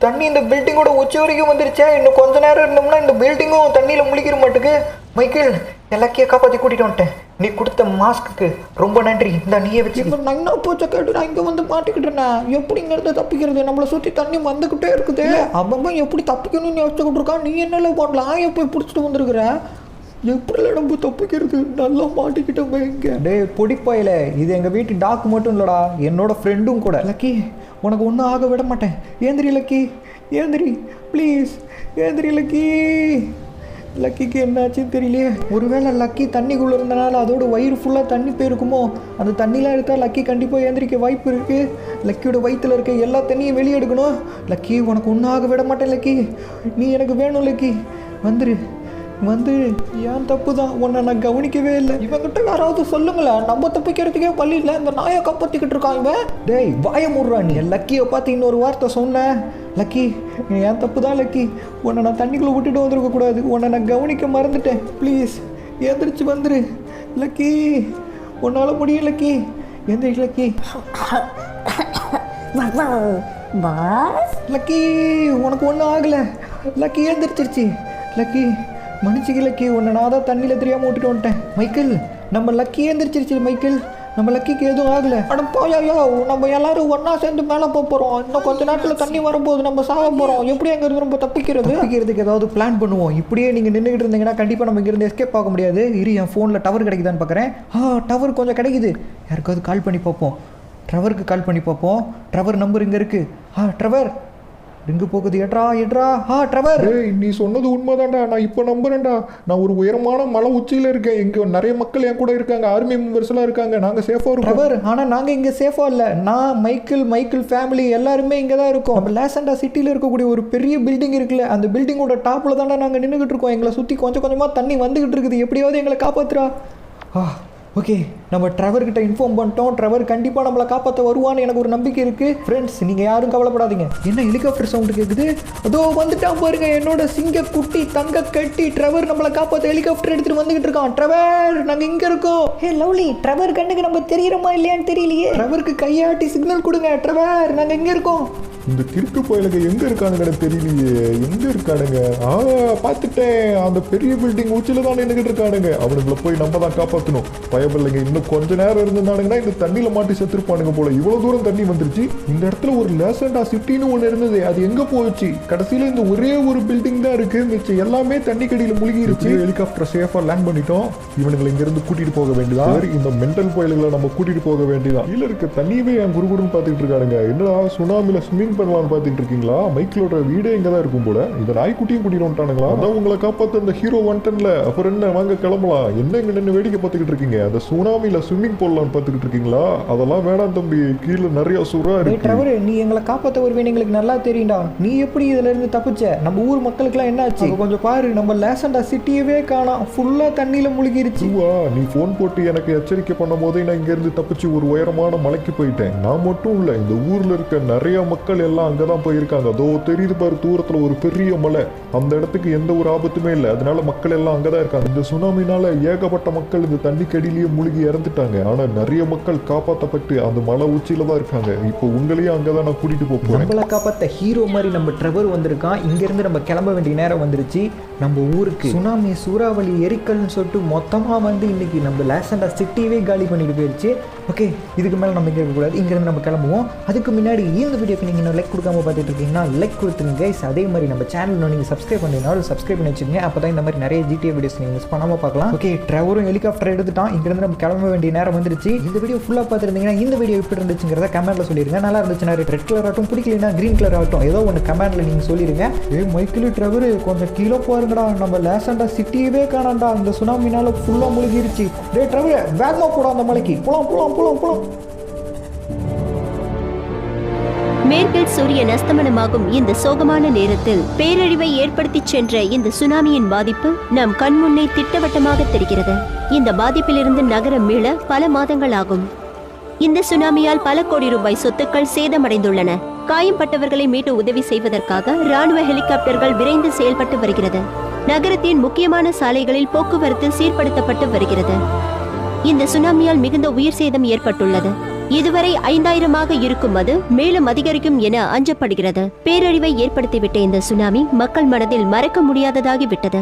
S1: தண்ணி இந்த பில்டிங்கோட உச்சி வரைக்கும் வந்துருச்சே. இன்னும் கொஞ்ச நேரம் இருந்தோம்னா இந்த பில்டிங்கும் தண்ணியில் முழிக்கிற மாட்டுக்கு. மைக்கேல் லக்கியை காப்பாற்றி கூட்டிகிட்டு வந்துட்டேன். நீ கொடுத்த மாஸ்க்கு ரொம்ப நன்றி. இந்த நீயே வச்சு.
S7: இப்போ நான் என்ன போச்ச கேட்டு நான் இங்கே வந்து மாட்டிக்கிட்டேன்னா எப்படிங்கிறத தப்பிக்கிறது? நம்மளை சுற்றி தண்ணி வந்துக்கிட்டே இருக்குது. அவன் எப்படி தப்பிக்கணும்னு யோசிச்சுக்கிட்டு இருக்கான். நீ என்னென்ன பண்ணலாம் எப்போ பிடிச்சிட்டு வந்துருக்குற? எப்படி நம்ம தப்பிக்கிறது? நல்லா மாட்டிக்கிட்டோம் இங்கே.
S1: டே பொடிப்பாயில, இது எங்கள் வீட்டு டாக் மட்டும் இல்லைடா, என்னோட ஃப்ரெண்டும் கூட. லக்கி உனக்கு ஒன்றும் ஆக விட மாட்டேன். ஏந்திரி லக்கி, ஏந்திரி ப்ளீஸ், ஏந்திரி லக்கி. லக்கிக்கு என்னாச்சுன்னு தெரியலையே. ஒருவேளை லக்கி தண்ணிக்குள்ளே இருந்தனால அதோட வயிறு ஃபுல்லாக தண்ணி போயிருக்குமோ. அந்த தண்ணிலாம் எடுத்தால் லக்கி கண்டிப்பாக ஏந்திரிக்க வாய்ப்பு இருக்குது. லக்கியோட வயிற்றில் இருக்க எல்லா தண்ணியும் வெளியே எடுக்கணும். லக்கி உனக்கு ஒன்றும் ஆக விட மாட்டேன் லக்கி, நீ எனக்கு வேணும் லக்கி. வந்துரு ஏன் தப்பு தான், உன்னை நான் கவனிக்கவே இல்லை. இவங்கிட்ட யாராவது சொல்லுங்களேன், நம்ம தப்பிக்கிறதுக்கே வழி இல்லை. இந்த நாயை காப்பாற்றிக்கிட்டு இருக்கான் இவன். டேய் வாய முடுறா நீ. லக்கியை பார்த்து இன்னொரு வார்த்தை சொன்னேன். லக்கி ஏன் தப்பு தான் லக்கி, உன்னை நான் தண்ணிக்குள்ளே விட்டுட்டு வந்துருக்கக்கூடாது. உன்னை நான் கவனிக்க மறந்துட்டேன். ப்ளீஸ் எந்திரிச்சு வந்துரு லக்கி, உன்னால் முடியும் லக்கி. எந்திரி லக்கி. லக்கி உனக்கு ஒன்றும் ஆகலை. லக்கி ஏந்திரிச்சிருச்சு. லக்கி மன்னிச்சிக்க லக்கி, உன்னை நான் தான் தண்ணியில் தெரியாமல் விட்டுட்டு வந்துட்டேன். மைக்கேல் நம்ம லக்கி ஏந்திரிச்சிருச்சு. மைக்கேல் நம்ம லக்கிக்கு எதுவும் ஆகலை.
S7: ஆனால் போயா, நம்ம எல்லாரும் ஒன்றா சேர்ந்து மேலே போகிறோம். இன்னும் கொஞ்ச நேரத்தில் தண்ணி வரும்போது நம்ம சாக போகிறோம். எப்படி அங்கேருந்து நம்ம தப்பிக்கிறதுக்கு
S1: ஏதாவது பிளான் பண்ணுவோம். இப்படியே நீங்கள் நின்றுக்கிட்டு இருந்தீங்கன்னா கண்டிப்பாக நம்ம இங்கேருந்து எஸ்கேப் ஆக முடியாது. என் ஃபோனில் டவர் கிடைக்குதான்னு பார்க்குறேன். டவர் கொஞ்சம் கிடைக்குது. யாருக்காவது கால் பண்ணி பார்ப்போம். ட்ரவருக்கு கால் பண்ணி பார்ப்போம். ட்ரவர் நம்பர் இங்கே இருக்குது. ட்ரவர் எங்கே போகுது? எட்ரா. ட்ரவர்,
S5: நீ சொன்னது உண்மைதான்டா. நான் இப்போ நம்புறேன்டா. நான் ஒரு உயரமான மலை உச்சியில் இருக்கேன். இங்கே நிறைய மக்கள் என் கூட இருக்காங்க, ஆர்மி மெம்பர்ஸ் எல்லாம் இருக்காங்க. நாங்கள் சேஃபாக இருக்கோம்.
S1: ட்ரவர், ஆனால் நாங்கள் இங்கே சேஃபாக இல்லை. நான் மைக்கிள் ஃபேமிலி எல்லாருமே இங்கே தான் இருக்கோம். நம்ம லாசண்டா சிட்டியில் இருக்கக்கூடிய ஒரு பெரிய பில்டிங் இருக்குல்ல, அந்த பில்டிங்கோட டாப்பில் தான்டா நாங்கள் நின்றுக்கிட்டு இருக்கோம். எங்களை சுற்றி கொஞ்சம் கொஞ்சமாக தண்ணி வந்துக்கிட்டு இருக்குது. எப்படியாவது எங்களை காப்பாற்றுறா. ஓகே நம்ம ட்ரவர்கிட்ட இன்ஃபார்ம் பண்ணிட்டோம். ட்ரவர் கண்டிப்பாக நம்மளை காப்பாற்ற வருவான்னு எனக்கு ஒரு நம்பிக்கை இருக்குது. ஃப்ரெண்ட்ஸ் நீங்கள் யாரும் கவலைப்படாதீங்க. என்ன ஹெலிகாப்டர் சவுண்டு கேட்குது? அதோ வந்துட்டான் பாருங்க என்னோட சிங்க குட்டி தங்க கட்டி. ட்ரவர் நம்மளை காப்பாற்ற ஹெலிகாப்டர் எடுத்துகிட்டு வந்துக்கிட்டு இருக்கான். ட்ரவர் நாங்கள் இங்கே இருக்கோம்.
S7: லவ்லி, ட்ரவர் கண்ணுக்கு நம்ம தெரியுறோமா இல்லையான்னு தெரியலையே.
S1: ட்ரவருக்கு கையாட்டி சிக்னல் கொடுங்க. ட்ரவர் நாங்கள் இங்கே இருக்கோம்.
S5: இந்த கிறுக்கு பயலுங்க எங்க இருக்கானுங்கன்னு தெரியலையே. எங்க இருக்கானுங்க? பார்த்துட்டேன். அந்த பெரிய பில்டிங் உச்சில தான் நின்றுகிட்டு இருக்கானுங்க. அவனுங்களை போய் நம்ம தான் காப்பாற்றணும். பயமில்லைங்க. இன்னும் கொஞ்ச நேரம் இருந்திருந்தானுங்கன்னா இந்த தண்ணியில மாட்டி செத்துருப்பானுங்க போல. இவ்வளவு தூரம் தண்ணி வந்துருச்சு. இந்த இடத்துல ஒரு லேசண்டா சிட்டின்னு ஒண்ணு இருந்தது. அது எங்க போச்சு? கடைசியில இந்த ஒரே ஒரு பில்டிங் தான் இருக்கு. மிச்சம் எல்லாமே தண்ணி கடியில முழுகிருச்சு. ஹெலிகாப்டர் சேஃபா லேண்ட் பண்ணிட்டோம். இவனுங்களை இங்க இருந்து கூட்டிட்டு போக வேண்டியதான். இந்த மென்டல் பயல்களை நம்ம கூட்டிட்டு போக வேண்டியதான். கீழே இருக்க தண்ணியவே என் குறுகுறுன்னு பாத்துட்டு இருக்கானுங்க. என்னடா சுனாமில ஸ்விமிங் பண்ணலாம்னு பாத்துட்டு இருக்கீங்களா? மைக்கிளோட வீடே இங்கதான் இருக்கும் போல. இந்த நாய்க்குட்டியும் கூட்டிட்டு வந்துட்டானுங்களா? அதான் உங்களை காப்பாத்த அந்த ஹீரோ வந்துட்டன்ல. அப்புறம் என்ன, வாங்க கிளம்பலாம். என்ன இங்க நின்று வேடிக்கை பார்த்துக்கிட்டு இருக்கீங்க? அந்த சுனாமில ஸ்விம்மிங் போடலாம்னு பார்த்துக்கிட்டு இருக்கீங்களா? அதெல்லாம் வேணாம் தம்பி. கீழே நிறைய சுறா இருக்கு.
S1: டிரைவர், நீ எங்களை காப்பாற்ற வருவேன் எங்களுக்கு நல்லா தெரியும்டா. நீ எப்படி இதுல இருந்து தப்பிச்ச? நம்ம ஊர் மக்களுக்குலாம் என்ன ஆச்சு? கொஞ்சம் பாரு, நம்ம லேசண்டா சிட்டியவே காணோம். ஃபுல்லா தண்ணியில முழுகிருச்சு.
S5: நீ போன் போட்டு எனக்கு எச்சரிக்கை பண்ணும் போதே நான் இங்க இருந்து தப்பிச்சு ஒரு உயரமான மலைக்கு போயிட்டேன். நான் மட்டும் இல்ல, இந்த ஊர்ல இருக்க நிறைய மக்கள் எல்லாம் அங்கதான் போயிருக்காங்க. அதோ தெரியுது பாரு தூரத்துல ஒரு பெரிய மலை. அந்த இடத்துக்கு எந்த ஒரு ஆபத்துமே இல்லை. அதனால மக்கள் எல்லாம் அங்கதான் இருக்காங்க. இந்த சுனாமினால ஏகப்பட்ட மக்கள் இந்த தண்ணி கடியிலேயே மூழ்கி இறந்துட்டாங்க. ஆனா நிறைய மக்கள் காப்பாற்றப்பட்டு அந்த மலை உச்சியில தான் இருக்காங்க. இப்போ உங்களையும் அங்கதான் நான் கூட்டிட்டு போறேன்.
S1: நம்மளை காப்பாத்த ஹீரோ மாதிரி நம்ம ட்ரெவர் வந்திருக்கான். இங்க இருந்து நம்ம கிளம்ப வேண்டிய நேரம் வந்துருச்சு. நம்ம ஊருக்கு சுனாமி, சூறாவளி, எரிக்கல்னு சொல்லிட்டு மொத்தமா வந்து இன்னைக்கு நம்ம லேசண்டா சிட்டியவே காலி பண்ணிட்டு போயிடுச்சு. ஓகே, இதுக்கு மேல நம்ம இங்க இருக்கக்கூடாது. இங்க இருந்து நம்ம கிளம்புவோம். அதுக்கு முன்னாடி இந்த வீடியோக்கு நீங்க லைக் கொடுக்காம பார்த்துட்டு இருக்கீங்கன்னா லைக் கொடுத்துருங்க கைஸ். அதே மாதிரி நம்ம சேனல் நீங்க சப்ஸ்கிரைப் பண்ணினாலும் சப்ஸ்கிரைப் பண்ணி வச்சுக்கோங்க. அப்பதான் இந்த மாதிரி நிறைய GTA வீடியோஸ் நீங்க மிஸ் பண்ணாம பார்க்கலாம். ஓகே, டிரைவரும் ஹெலிகாப்டர் எடுத்துட்டான். இங்க இருந்து நம்ம கிளம்ப வேண்டிய நேரம் வந்துருச்சு. இந்த வீடியோ ஃபுல்லா பார்த்துருந்தீங்கன்னா இந்த வீடியோ எப்படி இருந்துச்சுங்கிறத கமெண்ட்ல சொல்லிருங்க. நல்லா இருந்துச்சுன்னா ரெட் கலர் ஆகட்டும், பிடிக்கலன்னா கிரீன் கலர் ஆகட்டும், ஏதோ ஒன்று கமெண்ட்ல நீங்க சொல்லிருங்க. மைக்கிள் டிரைவர் கொஞ்சம் கீழே போருங்கடா. நம்ம லேசண்டா சிட்டியவே காணாண்டா. இந்த சுனாமினால ஃபுல்லா முழுகிருச்சு. டிரைவர் வேகமா போட அந்த மலைக்கு. போலாம் போலாம் போலாம் போலாம்.
S4: மேற்கில் சூரியன் அஸ்தமனமாகும் இந்த சோகமான நேரத்தில் பேரழிவை ஏற்படுத்தி சென்ற இந்த சுனாமியின் பாதிப்பு நம் கண்முன்னே திட்டவட்டமாக தெரிகிறது. இந்த பாதிப்பிலிருந்து நகரம் மீள பல மாதங்கள் ஆகும். இந்த சுனாமியால் பல கோடி ரூபாய் சொத்துக்கள் சேதமடைந்துள்ளன. காயம்பட்டவர்களை மீட்டு உதவி செய்வதற்காக ராணுவ ஹெலிகாப்டர்கள் விரைந்து செயல்பட்டு வருகிறது. நகரத்தின் முக்கியமான சாலைகளில் போக்குவரத்து சீர்படுத்தப்பட்டு வருகிறது. இந்த சுனாமியால் மிகுந்த உயிர் சேதம் ஏற்பட்டுள்ளது. இதுவரை 5000 இருக்கும் அது மேலும் அதிகரிக்கும் என அஞ்சப்படுகிறது. பேரழிவை ஏற்படுத்திவிட்ட இந்த சுனாமி மக்கள் மனதில் மறக்க முடியாததாகிவிட்டது.